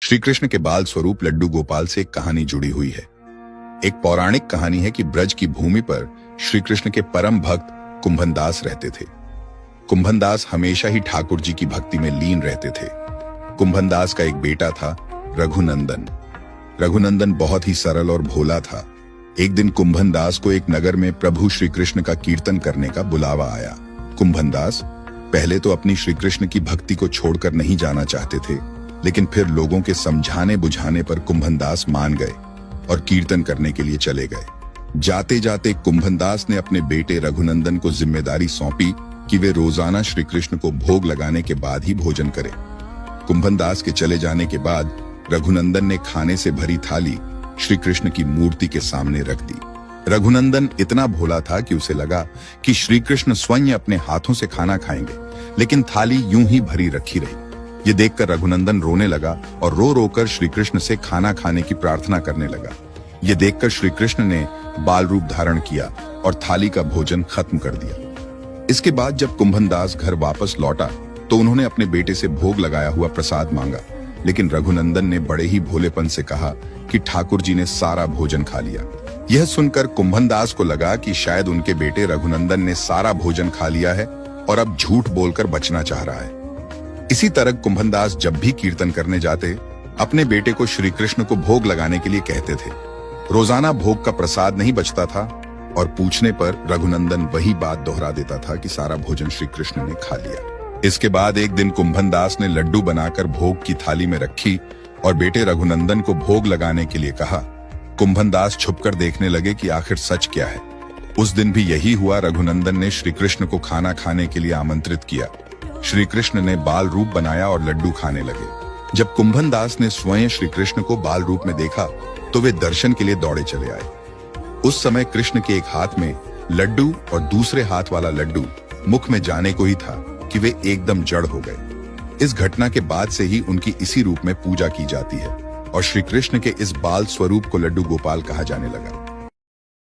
श्री कृष्ण के बाल स्वरूप लड्डू गोपाल से एक कहानी जुड़ी हुई है। एक पौराणिक कहानी है कि ब्रज की भूमि पर श्री कृष्ण के परम भक्त कुंभनदास रहते थे। कुंभनदास हमेशा ही ठाकुर जी की भक्ति में लीन रहते थे। कुंभनदास का एक बेटा था, रघुनंदन। रघुनंदन बहुत ही सरल और भोला था। एक दिन कुंभनदास को एक नगर में प्रभु श्री कृष्ण का कीर्तन करने का बुलावा आया। कुंभनदास पहले तो अपनी श्री कृष्ण की भक्ति को छोड़कर नहीं जाना चाहते थे, लेकिन फिर लोगों के समझाने बुझाने पर कुंभनदास मान गए और कीर्तन करने के लिए चले गए। जाते जाते कुंभनदास ने अपने बेटे रघुनंदन को जिम्मेदारी सौंपी कि वे रोजाना श्री कृष्ण को भोग लगाने के बाद ही भोजन करें। कुंभनदास के चले जाने के बाद रघुनंदन ने खाने से भरी थाली श्री कृष्ण की मूर्ति के सामने रख दी। रघुनंदन इतना भोला था कि उसे लगा कि श्री कृष्ण स्वयं अपने हाथों से खाना खाएंगे, लेकिन थाली यूं ही भरी रखी रही। ये देखकर रघुनंदन रोने लगा और रो रोकर श्री कृष्ण से खाना खाने की प्रार्थना करने लगा। ये देखकर श्री कृष्ण ने बाल रूप धारण किया और थाली का भोजन खत्म कर दिया। इसके बाद जब कुंभनदास घर वापस लौटा तो उन्होंने अपने बेटे से भोग लगाया हुआ प्रसाद मांगा, लेकिन रघुनंदन ने बड़े ही भोलेपन से कहा कि ठाकुर जी ने सारा भोजन खा लिया। यह सुनकर कुंभनदास को लगा कि शायद उनके बेटे रघुनंदन ने सारा भोजन खा लिया है और अब झूठ बोलकर बचना चाह रहा है। इसी तरह कुंभनदास जब भी कीर्तन करने जाते, अपने बेटे को श्री कृष्ण को भोग लगाने के लिए कहते थे। रोजाना भोग का प्रसाद नहीं बचता था और पूछने पर रघुनंदन वही बात दोहरा देता था कि सारा भोजन श्री कृष्ण ने खा लिया। इसके बाद एक दिन कुंभनदास ने लड्डू बनाकर भोग की थाली में रखी और बेटे रघुनंदन को भोग लगाने के लिए कहा। कुंभनदास छुपकर देखने लगे कि आखिर सच क्या है। उस दिन भी यही हुआ। रघुनंदन ने श्री कृष्ण को खाना खाने के लिए आमंत्रित किया। श्री कृष्ण ने बाल रूप बनाया और लड्डू खाने लगे। जब कुंभनदास ने स्वयं श्री कृष्ण को बाल रूप में देखा तो वे दर्शन के लिए दौड़े चले आए। उस समय कृष्ण के एक हाथ में लड्डू और दूसरे हाथ वाला लड्डू मुख में जाने को ही था कि वे एकदम जड़ हो गए। इस घटना के बाद से ही उनकी इसी रूप में पूजा की जाती है और श्री कृष्ण के इस बाल स्वरूप को लड्डू गोपाल कहा जाने लगा।